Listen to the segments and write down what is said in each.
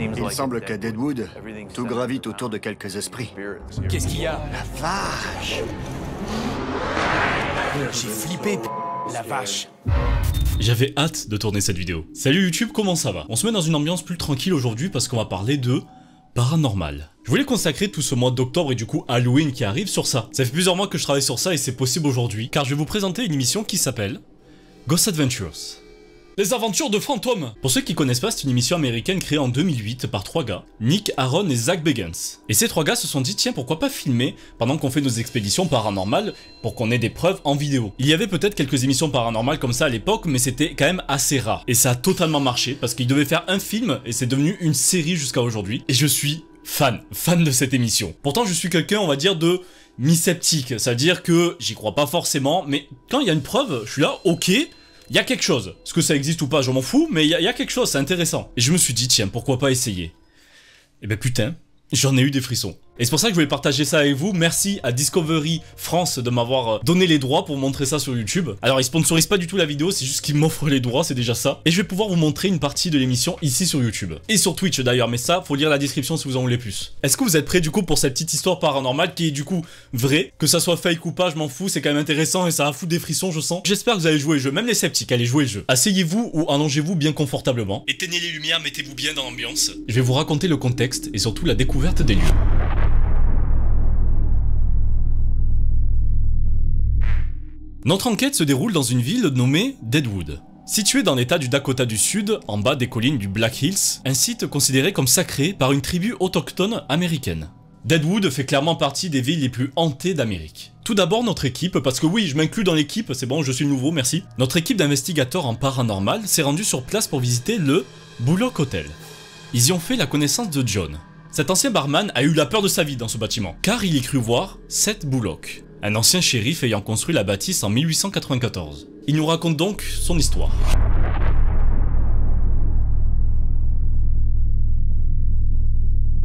Il semble qu'à Deadwood, tout gravite autour de quelques esprits. Qu'est-ce qu'il y a? La vache! J'ai flippé, la vache. J'avais hâte de tourner cette vidéo. Salut YouTube, comment ça va? On se met dans une ambiance plus tranquille aujourd'hui parce qu'on va parler de paranormal. Je voulais consacrer tout ce mois d'octobre et du coup Halloween qui arrive sur ça. Ça fait plusieurs mois que je travaille sur ça et c'est possible aujourd'hui car je vais vous présenter une émission qui s'appelle Ghost Adventures. Les aventures de fantômes. Pour ceux qui connaissent pas, c'est une émission américaine créée en 2008 par trois gars, Nick, Aaron et Zach Bagans. Et ces trois gars se sont dit tiens pourquoi pas filmer pendant qu'on fait nos expéditions paranormales pour qu'on ait des preuves en vidéo. Il y avait peut-être quelques émissions paranormales comme ça à l'époque mais c'était quand même assez rare. Et ça a totalement marché parce qu'ils devaient faire un film et c'est devenu une série jusqu'à aujourd'hui. Et je suis fan de cette émission. Pourtant je suis quelqu'un on va dire de mi-sceptique, ça veut dire que j'y crois pas forcément mais quand il y a une preuve je suis là ok. Il y a quelque chose. Est-ce que ça existe ou pas, je m'en fous, mais il y a quelque chose, c'est intéressant. Et je me suis dit, tiens, pourquoi pas essayer? Et ben putain, j'en ai eu des frissons. Et c'est pour ça que je voulais partager ça avec vous. Merci à Discovery France de m'avoir donné les droits pour montrer ça sur YouTube. Alors ils sponsorisent pas du tout la vidéo, c'est juste qu'ils m'offrent les droits, c'est déjà ça. Et je vais pouvoir vous montrer une partie de l'émission ici sur YouTube. Et sur Twitch d'ailleurs, mais ça, faut lire la description si vous en voulez plus. Est-ce que vous êtes prêts du coup pour cette petite histoire paranormale qui est du coup vraie? Que ça soit fake ou pas, je m'en fous, c'est quand même intéressant et ça va foutre des frissons, je sens. J'espère que vous allez jouer le jeu, même les sceptiques, allez jouer le jeu. Asseyez-vous ou allongez-vous bien confortablement. Éteignez les lumières, mettez-vous bien dans l'ambiance. Je vais vous raconter le contexte et surtout la découverte des lieux. Notre enquête se déroule dans une ville nommée Deadwood. Située dans l'état du Dakota du Sud, en bas des collines du Black Hills, un site considéré comme sacré par une tribu autochtone américaine. Deadwood fait clairement partie des villes les plus hantées d'Amérique. Tout d'abord notre équipe, parce que oui, je m'inclus dans l'équipe, c'est bon, je suis le nouveau, merci. Notre équipe d'investigateurs en paranormal s'est rendue sur place pour visiter le Bullock Hotel. Ils y ont fait la connaissance de John. Cet ancien barman a eu la peur de sa vie dans ce bâtiment, car il y crut voir Seth Bullock, un ancien shérif ayant construit la bâtisse en 1894. Il nous raconte donc son histoire.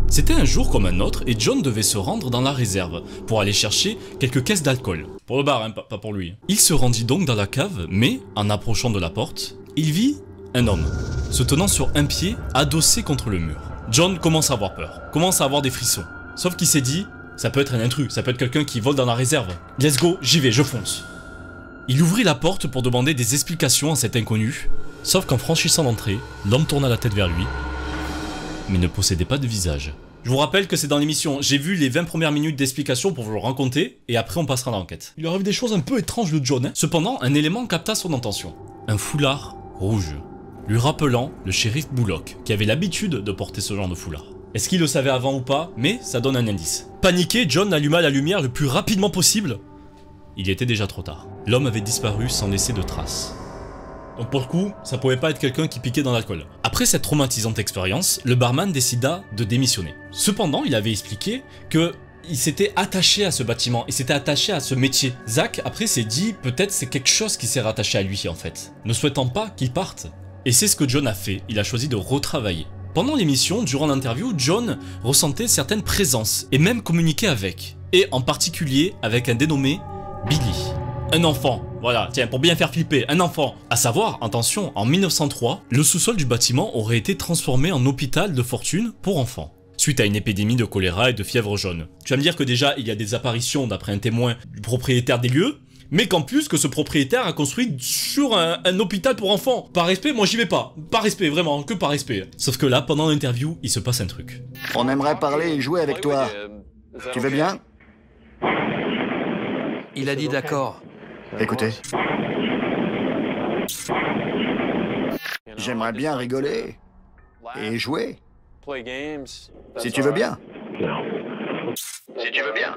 C'était un jour comme un autre et John devait se rendre dans la réserve pour aller chercher quelques caisses d'alcool. Pour le bar, hein, pas pour lui. Il se rendit donc dans la cave, mais en approchant de la porte, il vit un homme se tenant sur un pied adossé contre le mur. John commence à avoir peur, commence à avoir des frissons. Sauf qu'il s'est dit, ça peut être un intrus, ça peut être quelqu'un qui vole dans la réserve. Let's go, j'y vais, je fonce. Il ouvrit la porte pour demander des explications à cet inconnu. Sauf qu'en franchissant l'entrée, l'homme tourna la tête vers lui, mais ne possédait pas de visage. Je vous rappelle que c'est dans l'émission, j'ai vu les 20 premières minutes d'explication pour vous le raconter, et après on passera à l'enquête. Il arrive des choses un peu étranges de John, hein. Cependant, un élément capta son attention. Un foulard rouge, lui rappelant le shérif Bullock, qui avait l'habitude de porter ce genre de foulard. Est-ce qu'il le savait avant ou pas? Mais ça donne un indice. Paniqué, John alluma la lumière le plus rapidement possible. Il était déjà trop tard. L'homme avait disparu sans laisser de traces. Donc pour le coup, ça pouvait pas être quelqu'un qui piquait dans l'alcool. Après cette traumatisante expérience, le barman décida de démissionner. Cependant, il avait expliqué que il s'était attaché à ce bâtiment, il s'était attaché à ce métier. Zach, après, s'est dit, peut-être c'est quelque chose qui s'est rattaché à lui en fait, ne souhaitant pas qu'il parte. Et c'est ce que John a fait, il a choisi de retravailler. Pendant l'émission, durant l'interview, John ressentait certaines présences, et même communiquait avec. Et en particulier avec un dénommé Billy. Un enfant, voilà, tiens, pour bien faire flipper, un enfant. À savoir, attention, en 1903, le sous-sol du bâtiment aurait été transformé en hôpital de fortune pour enfants, suite à une épidémie de choléra et de fièvre jaune. Tu vas me dire que déjà, il y a des apparitions d'après un témoin du propriétaire des lieux, mais qu'en plus que ce propriétaire a construit sur un hôpital pour enfants. Par respect, moi j'y vais pas. Par respect, vraiment, que par respect. Sauf que là, pendant l'interview, il se passe un truc. On aimerait parler et jouer avec toi. Tu veux bien? Il a dit d'accord. Écoutez. J'aimerais bien rigoler et jouer. Si tu veux bien. Si tu veux bien.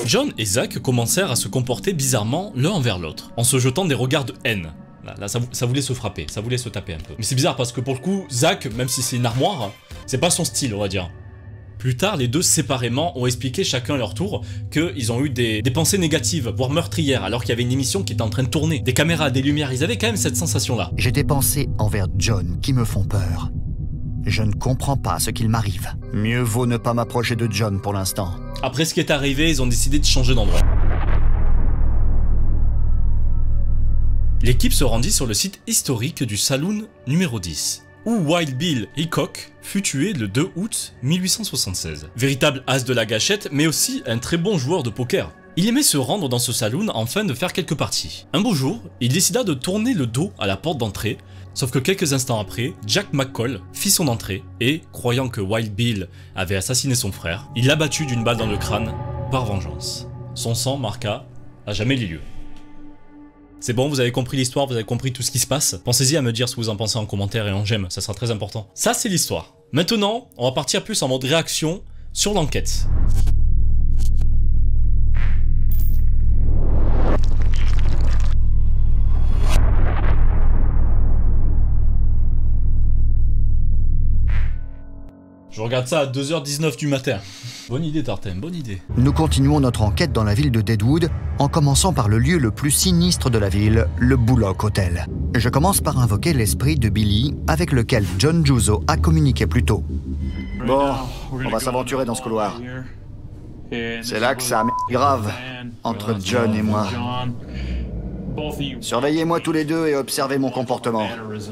John et Zach commencèrent à se comporter bizarrement l'un envers l'autre, en se jetant des regards de haine. Là ça voulait se frapper, ça voulait se taper un peu. Mais c'est bizarre parce que pour le coup, Zach, même si c'est une armoire, c'est pas son style, on va dire. Plus tard, les deux séparément ont expliqué chacun à leur tour qu'ils ont eu des pensées négatives, voire meurtrières, alors qu'il y avait une émission qui était en train de tourner. Des caméras, des lumières, ils avaient quand même cette sensation-là. J'ai des pensées envers John qui me font peur. Je ne comprends pas ce qu'il m'arrive. Mieux vaut ne pas m'approcher de John pour l'instant. Après ce qui est arrivé, ils ont décidé de changer d'endroit. L'équipe se rendit sur le site historique du Saloon numéro 10. où Wild Bill Hickok fut tué le 2 août 1876. Véritable as de la gâchette, mais aussi un très bon joueur de poker. Il aimait se rendre dans ce saloon afin de faire quelques parties. Un beau jour, il décida de tourner le dos à la porte d'entrée, sauf que quelques instants après, Jack McCall fit son entrée et, croyant que Wild Bill avait assassiné son frère, il l'abattit d'une balle dans le crâne par vengeance. Son sang marqua à jamais les lieux. C'est bon, vous avez compris l'histoire, vous avez compris tout ce qui se passe. Pensez-y à me dire ce que vous en pensez en commentaire et en j'aime, ça sera très important. Ça, c'est l'histoire. Maintenant, on va partir plus en mode réaction sur l'enquête. Je regarde ça à 2h19 du matin. Bonne idée, Tartin, bonne idée. Nous continuons notre enquête dans la ville de Deadwood, en commençant par le lieu le plus sinistre de la ville, le Bullock Hotel. Je commence par invoquer l'esprit de Billy, avec lequel John Juzo a communiqué plus tôt. Bon, on va s'aventurer dans ce couloir. C'est là que ça a grave, entre John et moi. Surveillez-moi tous les deux et observez mon comportement.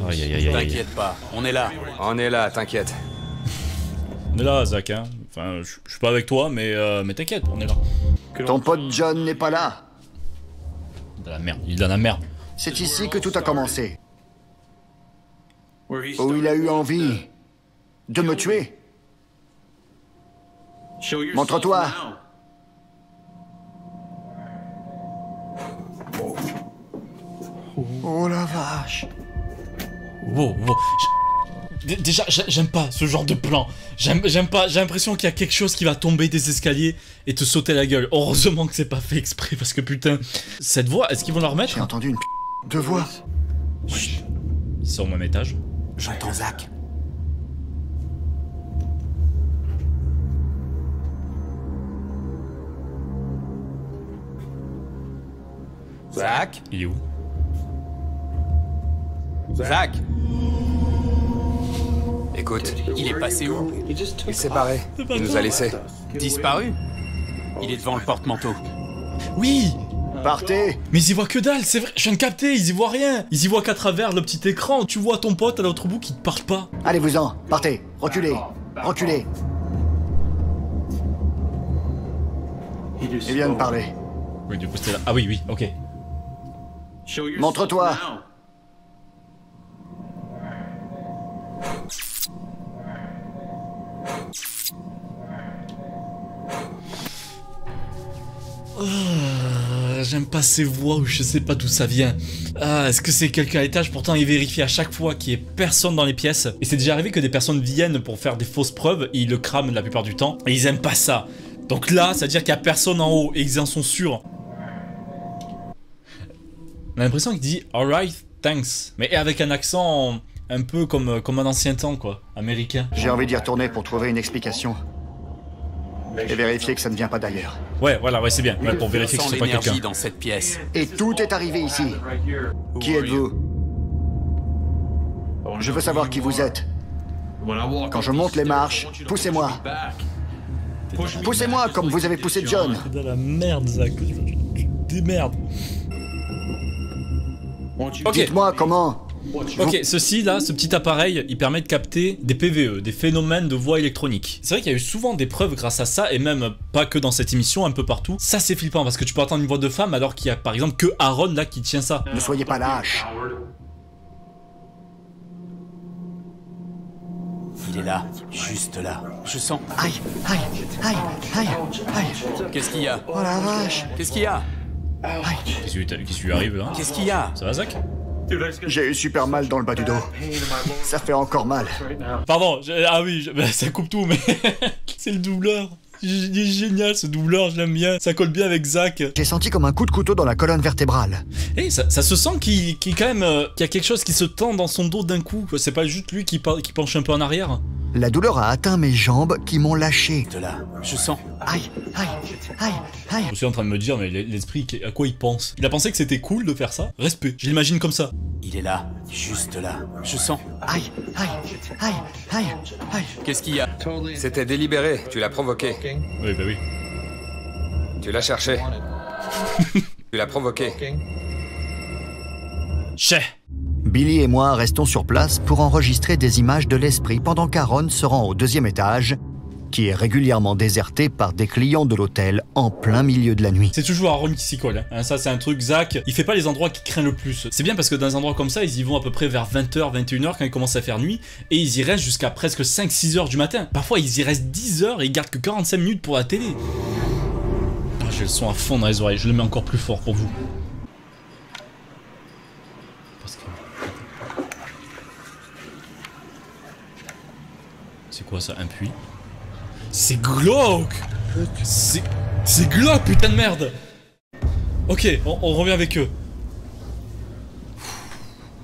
Aïe, aïe, aïe, aïe. T'inquiète pas, on est là. On est là, t'inquiète. On est là, Zach, hein. Enfin, je suis pas avec toi, mais t'inquiète, on est là. Ton pote John n'est pas là. De la merde, il est dans la merde. C'est ici que tout a commencé. Où il a eu envie de me tuer. Montre-toi. Oh la vache. Wow, wow. Déjà, j'aime pas ce genre de plan. J'aime pas, j'ai l'impression qu'il y a quelque chose qui va tomber des escaliers et te sauter la gueule. Heureusement que c'est pas fait exprès, parce que putain... Cette voix, est-ce qu'ils vont la remettre? J'ai entendu une de voix. Chut. C'est au même étage. J'entends Zach. Zach? Il est où? Zach? Écoute, Il est passé où? il s'est barré. Il nous a laissés. Disparu? Il est devant le porte-manteau. Oui! Partez. Mais ils y voient que dalle, c'est vrai, je viens de capter, ils y voient rien. Ils y voient qu'à travers le petit écran, tu vois ton pote à l'autre bout qui te parle pas. Allez-vous-en, partez. Reculez. Reculez. Il vient de parler. Oui, du coup c'était là. Ah oui, oui, ok. Montre-toi. J'aime pas ces voix où je sais pas d'où ça vient. Ah, est-ce que c'est quelqu'un à l'étage? Pourtant il vérifie à chaque fois qu'il y ait personne dans les pièces. Et c'est déjà arrivé que des personnes viennent pour faire des fausses preuves et ils le crament la plupart du temps. Et ils aiment pas ça. Donc là, ça veut dire qu'il y a personne en haut et ils en sont sûrs. On a l'impression qu'il dit alright, thanks. Mais avec un accent un peu comme un ancien temps quoi, américain. J'ai envie d'y retourner pour trouver une explication. Et vérifier que ça ne vient pas d'ailleurs. Ouais, voilà, ouais, c'est bien. Ouais, pour vérifier que Je c'est sens pas l'énergie quelqu'un. dans cette pièce. Et tout est arrivé ici. Qui êtes-vous? Je veux savoir qui vous êtes. Quand je monte les marches, poussez-moi. Poussez-moi comme vous avez poussé John. C'est de la merde, Zach. Démerde. Ok. Dites-moi comment. Ok, ceci là, ce petit appareil, il permet de capter des PVE, des phénomènes de voix électronique. C'est vrai qu'il y a eu souvent des preuves grâce à ça, et même pas que dans cette émission, un peu partout. Ça c'est flippant, parce que tu peux entendre une voix de femme alors qu'il y a par exemple que Aaron là qui tient ça. Ne soyez pas lâche. Il est là, juste là. Je sens. Aïe, aïe, aïe, aïe, aïe. Qu'est-ce qu'il y a? Oh la vache. Qu'est-ce qu'il y a? Qu'est-ce qui lui arrive là? Qu'est-ce qu'il y a? Ça va, Zach? J'ai eu super mal dans le bas du dos. Ça fait encore mal. Pardon, ah oui, ça coupe tout, mais c'est le doubleur. Il est génial ce doubleur, je l'aime bien. Ça colle bien avec Zach. J'ai senti comme un coup de couteau dans la colonne vertébrale. Et ça se sent qu'il y a quelque chose qui se tend dans son dos d'un coup. C'est pas juste lui qui penche un peu en arrière. La douleur a atteint mes jambes qui m'ont lâché. De là, je sens. Aïe, aïe, aïe, aïe. Je suis en train de me dire, mais l'esprit, à quoi il pense? Il a pensé que c'était cool de faire ça? Respect, je l'imagine comme ça. Il est là, juste là. Je sens. Aïe, aïe, aïe, aïe, aïe. Qu'est-ce qu'il y a? C'était délibéré, tu l'as provoqué. Oui, bah oui. Tu l'as cherché. Tu l'as provoqué. Chais. Billy et moi restons sur place pour enregistrer des images de l'esprit pendant qu'Aaron se rend au 2e étage, qui est régulièrement déserté par des clients de l'hôtel en plein milieu de la nuit. C'est toujours Aaron qui s'y colle, hein. Ça c'est un truc, Zach, il fait pas les endroits qui craignent le plus. C'est bien parce que dans des endroits comme ça, ils y vont à peu près vers 20h, 21h quand il commence à faire nuit, et ils y restent jusqu'à presque 5-6h du matin. Parfois ils y restent 10 heures et ils gardent que 45 minutes pour la télé. Ah, j'ai le son à fond dans les oreilles, je le mets encore plus fort pour vous. Parce que... C'est quoi ça, un puits? C'est glauque! C'est glauque, putain de merde! Ok, on revient avec eux.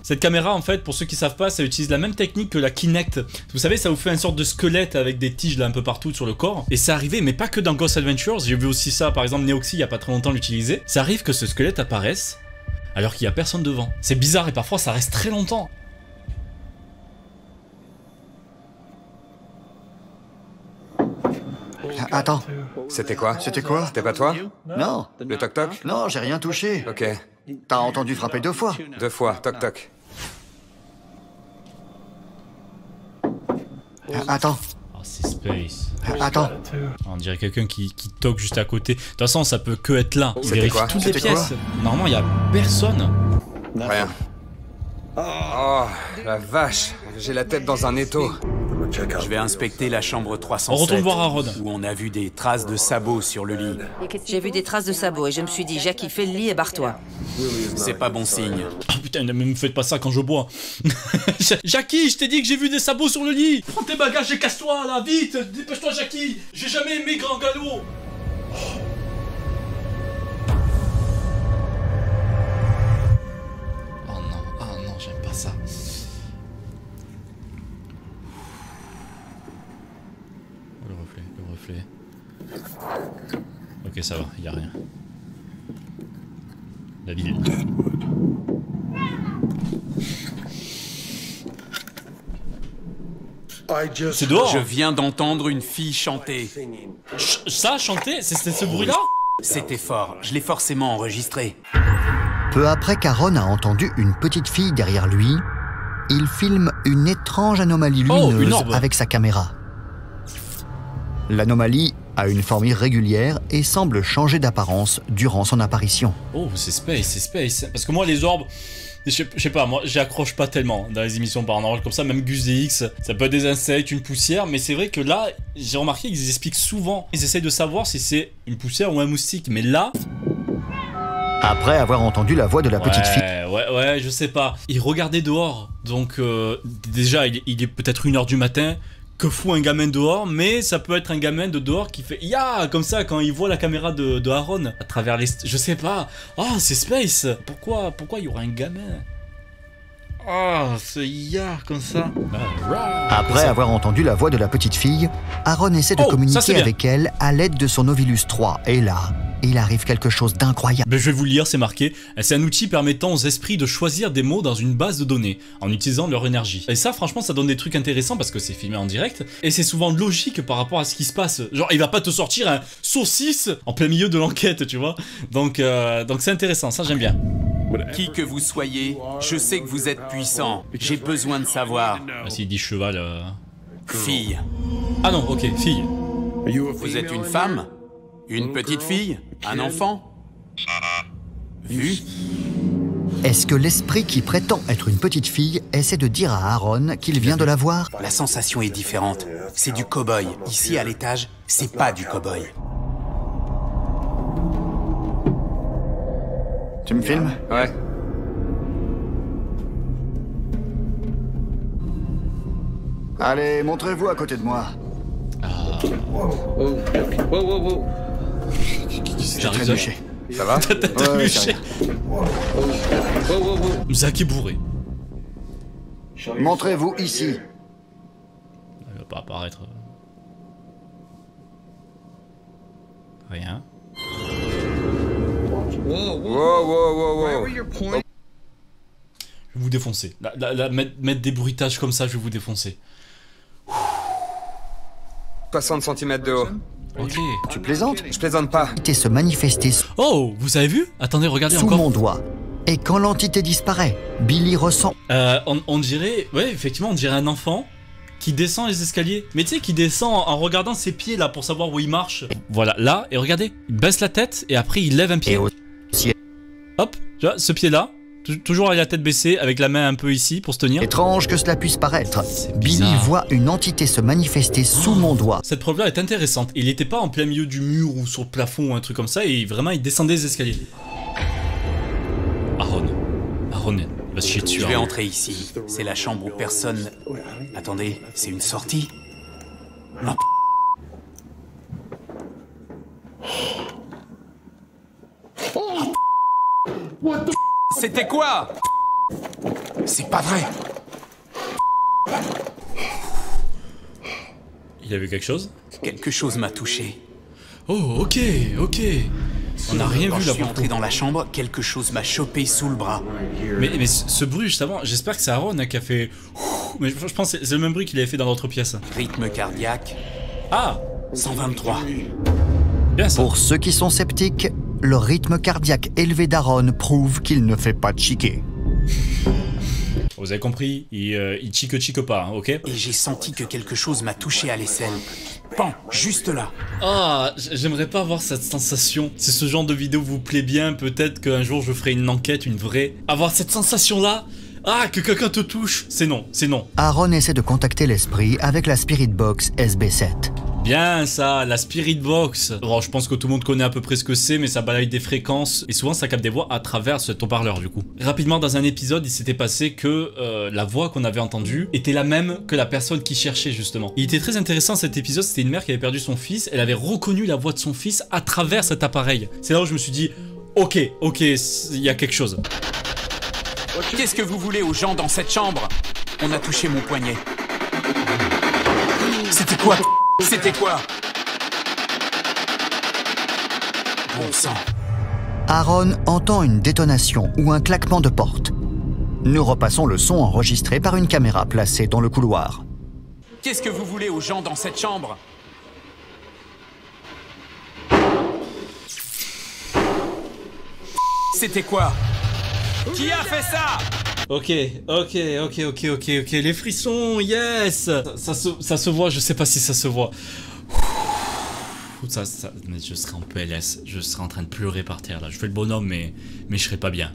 Cette caméra, en fait, pour ceux qui savent pas, ça utilise la même technique que la Kinect. Vous savez, ça vous fait une sorte de squelette avec des tiges là un peu partout sur le corps. Et ça arrivait, mais pas que dans Ghost Adventures. J'ai vu aussi ça, par exemple, Neoxy, il y a pas très longtemps l'utiliser. Ça arrive que ce squelette apparaisse alors qu'il y a personne devant. C'est bizarre et parfois ça reste très longtemps. Attends, C'était quoi? c'était quoi? C'était pas toi? Non, Le toc-toc? non, j'ai rien touché. Ok. T'as entendu frapper 2 fois. 2 fois, toc-toc. Attends, Oh, c'est Space. attends. On dirait quelqu'un qui toque juste à côté. De toute façon, ça peut que être là. Il C'était vérifie quoi? toutes les C'était quoi? pièces. Normalement, il y a personne. Rien. Oh, la vache. J'ai la tête dans un étau. Je vais inspecter la chambre 307. On retourne voir Aaron. Où on a vu des traces de sabots sur le lit. J'ai vu des traces de sabots et je me suis dit, Jackie, fais le lit et barre-toi. C'est pas bon signe. Oh putain, ne me faites pas ça quand je bois. Jackie, je t'ai dit que j'ai vu des sabots sur le lit. Prends tes bagages et casse-toi là, vite. Dépêche-toi, Jackie. J'ai jamais aimé Grand Galop. Oh non, j'aime pas ça. Oh, le reflet. Ok, ça va, y a rien. La ville. C'est dehors. Je viens d'entendre une fille chanter. Ça, chanter, c'était ce bruit-là? C'était fort. Je l'ai forcément enregistré. Peu après qu'Aaron a entendu une petite fille derrière lui, il filme une étrange anomalie Oh, une lumineuse orbe. avec sa caméra. L'anomalie a une forme irrégulière et semble changer d'apparence durant son apparition. Oh, c'est Space. Parce que moi, les orbes, je sais pas, moi, j'accroche pas tellement dans les émissions paranormales comme ça, même Gus DX, ça peut être des insectes, une poussière, mais c'est vrai que là, j'ai remarqué qu'ils expliquent souvent. Ils essayent de savoir si c'est une poussière ou un moustique, mais là... Après avoir entendu la voix de la petite fille, Ouais, je sais pas. Il regardait dehors, donc déjà, il est peut-être 1h du matin. Que fout un gamin dehors, mais ça peut être un gamin de dehors qui fait ya comme ça quand il voit la caméra de Aaron à travers les... Je sais pas. Oh, c'est Space. Pourquoi il y aurait un gamin? Oh, c'est ya comme ça. après avoir entendu la voix de la petite fille, Aaron essaie de Oh, ça, c'est communiquer bien. avec elle à l'aide de son Ovilus 3. Et là, il arrive quelque chose d'incroyable. Ben, je vais vous le lire, c'est marqué. C'est un outil permettant aux esprits de choisir des mots dans une base de données en utilisant leur énergie. Et ça, franchement, ça donne des trucs intéressants parce que c'est filmé en direct et c'est souvent logique par rapport à ce qui se passe. Genre, il va pas te sortir un saucisse en plein milieu de l'enquête, tu vois. Donc c'est intéressant, ça j'aime bien. Qui que vous soyez, je sais que vous êtes puissant. J'ai besoin de savoir. Ah, s'il dit cheval. Fille. Ah non, ok, fille. Vous êtes une femme? Une petite fille? Un enfant? Vu? Est-ce que l'esprit qui prétend être une petite fille essaie de dire à Aaron qu'il vient de la voir? La sensation est différente. C'est du cow-boy. Ici, à l'étage, c'est pas du cow-boy. Tu me filmes? Ouais. Allez, montrez-vous à côté de moi. J'ai trébuché. Ça va? T'as Ouais, trébuché. c'est Zach est bourré. Montrez-vous ici. Il va pas apparaître. Rien. Wow. Je vais vous défoncer. Mettre des bruitages comme ça, je vais vous défoncer. 60 cm de haut. Ok. Tu plaisantes? Je plaisante pas. Et se manifester Oh, vous avez vu? Attendez, regardez sous encore. mon doigt. Et quand l'entité disparaît, Billy ressent... On dirait... Ouais, effectivement, on dirait un enfant qui descend les escaliers. Mais tu sais, qui descend en regardant ses pieds, là, pour savoir où il marche. Voilà, là, et regardez, il baisse la tête, et après, il lève un pied. Et aussi Hop, tu vois, ce pied-là, toujours avec la tête baissée, avec la main un peu ici, pour se tenir. étrange que cela puisse paraître, C'est Billy bizarre. voit une entité se manifester sous mon doigt. Cette preuve-là est intéressante. Il n'était pas en plein milieu du mur ou sur le plafond ou un truc comme ça, et vraiment, il descendait les escaliers. Aaron, il va se chier dessus. Je vais Aaron. entrer ici. C'est la chambre où personne... Attendez, c'est une sortie? Non. C'était quoi? C'est pas vrai. Il a vu quelque chose? Quelque chose m'a touché. Oh, ok. On n'a rien Quand vu je là suis pour entré le coup. dans la chambre, quelque chose m'a chopé sous le bras. Mais ce bruit juste avant, j'espère que c'est Aaron hein, qui a fait... Mais je pense que c'est le même bruit qu'il avait fait dans l'autre pièce. Rythme cardiaque, Ah, 123. bien ça. Pour ceux qui sont sceptiques, le rythme cardiaque élevé d'Aaron prouve qu'il ne fait pas de chiquet. Vous avez compris, il chique pas, hein, ok? Et j'ai senti que quelque chose m'a touché à l'aisselle. Pan, juste là. Ah, j'aimerais pas avoir cette sensation. Si ce genre de vidéo vous plaît bien, peut-être qu'un jour je ferai une enquête, une vraie. Avoir cette sensation-là, ah, que quelqu'un te touche, c'est non. Aaron essaie de contacter l'esprit avec la Spirit Box SB7. Bien ça, la Spirit Box. Bon, je pense que tout le monde connaît à peu près ce que c'est, mais ça balaye des fréquences et souvent ça capte des voix à travers cet haut-parleur du coup. Rapidement, dans un épisode, il s'était passé que la voix qu'on avait entendue était la même que la personne qui cherchait justement. Il était très intéressant cet épisode, c'était une mère qui avait perdu son fils, elle avait reconnu la voix de son fils à travers cet appareil. C'est là où je me suis dit, ok, il y a quelque chose. Qu'est-ce que vous voulez aux gens dans cette chambre? On a touché mon poignet. C'était quoi? C'était quoi? Bon sang. Aaron entend une détonation ou un claquement de porte. Nous repassons le son enregistré par une caméra placée dans le couloir. Qu'est-ce que vous voulez aux gens dans cette chambre? C'était quoi? Qui a fait ça? Ok, les frissons, yes. Ça se voit, je sais pas si ça se voit. Mais je serais en PLS, je serais en train de pleurer par terre là. Je fais le bonhomme, mais je serais pas bien.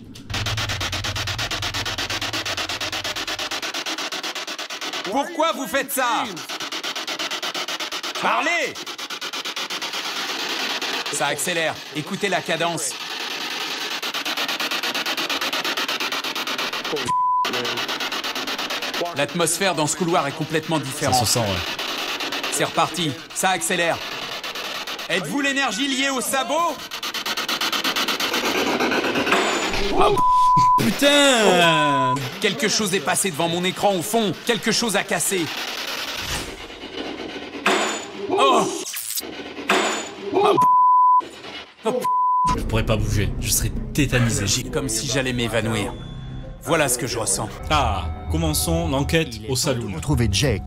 Pourquoi vous faites ça? Parlez! Ça accélère, écoutez la cadence. L'atmosphère dans ce couloir est complètement Ça différente. se sent, ouais. C'est reparti, ça accélère. Êtes-vous l'énergie liée au sabot? Putain! Quelque chose est passé devant mon écran au fond. Quelque chose a cassé. Oh! Je pourrais pas bouger, je serais tétanisé. J'ai comme si j'allais m'évanouir. Voilà ce que je ressens. Ah, commençons l'enquête au saloon. Trouver Jay.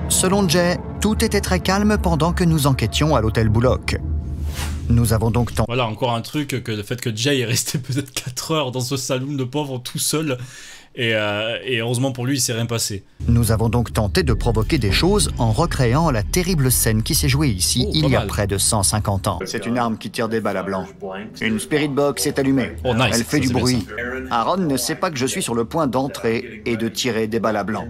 Selon Jay, tout était très calme pendant que nous enquêtions à l'hôtel Bullock. Nous avons donc tenté... Voilà, encore un truc, que le fait que Jay est resté peut-être 4 heures dans ce saloon de pauvre tout seul. Et heureusement pour lui, il s'est rien passé. Nous avons donc tenté de provoquer des choses en recréant la terrible scène qui s'est jouée ici Oh, il pas y a mal. près de 150 ans. C'est une arme qui tire des balles à blanc. Une Spirit Box est allumée. Oh, nice. Elle fait Ça, du c'est bien bruit. Aaron ne sait pas que je suis sur le point d'entrer et de tirer des balles à blanc.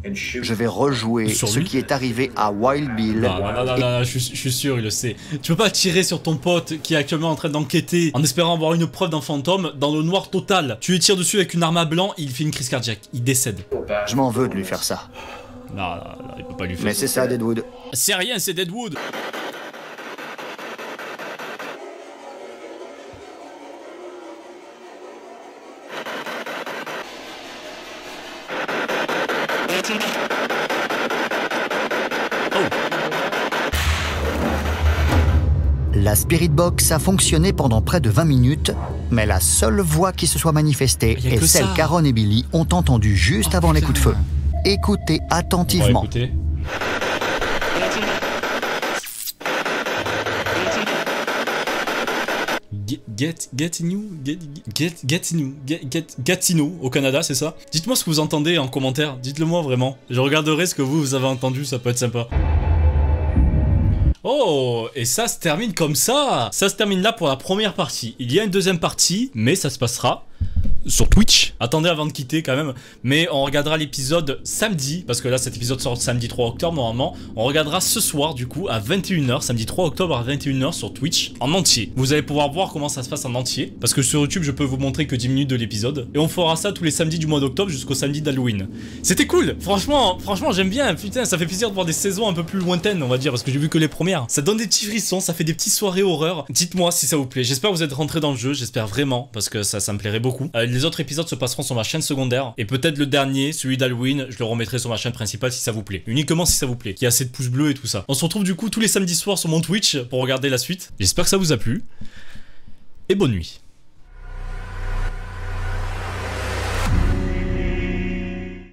Je vais rejouer Sur ce lui qui est arrivé à Wild Bill. Non, je suis sûr, il le sait. Tu peux pas tirer sur ton pote qui est actuellement en train d'enquêter en espérant avoir une preuve d'un fantôme dans le noir total. Tu lui tires dessus avec une arme à blanc, il fait une crise cardiaque, il décède. Je m'en veux de lui faire ça. Non, il peut pas lui faire Mais c'est ça, Deadwood. C'est rien, c'est Deadwood. La Spirit Box a fonctionné pendant près de 20 minutes, mais la seule voix qui se soit manifestée Y a est que celle ça. qu'Aaron et Billy ont entendue juste avant les coups de feu. Écoutez On va attentivement. écouter. Gatineau au Canada, c'est ça? Dites-moi ce que vous entendez en commentaire, dites-le moi vraiment. Je regarderai ce que vous avez entendu, ça peut être sympa. Oh, et ça se termine comme ça. Ça se termine là pour la première partie. Il y a une deuxième partie, mais ça se passera sur Twitch. Attendez avant de quitter quand même. Mais on regardera l'épisode samedi, parce que là cet épisode sort samedi 3 octobre normalement. On regardera ce soir du coup à 21 h, samedi 3 octobre à 21 h sur Twitch en entier. Vous allez pouvoir voir comment ça se passe en entier, parce que sur YouTube je peux vous montrer que 10 minutes de l'épisode. Et on fera ça tous les samedis du mois d'octobre jusqu'au samedi d'Halloween. C'était cool, franchement j'aime bien. Putain, ça fait plaisir de voir des saisons un peu plus lointaines, on va dire, parce que j'ai vu que les premières. Ça donne des petits frissons, ça fait des petites soirées horreur. Dites-moi si ça vous plaît. J'espère que vous êtes rentrés dans le jeu, j'espère vraiment, parce que ça me plairait beaucoup. Les autres épisodes se passeront sur ma chaîne secondaire, et peut-être le dernier, celui d'Halloween, je le remettrai sur ma chaîne principale si ça vous plaît. Uniquement si ça vous plaît, qu'il y a assez de pouces bleus et tout ça. On se retrouve du coup tous les samedis soirs sur mon Twitch pour regarder la suite. J'espère que ça vous a plu, et bonne nuit.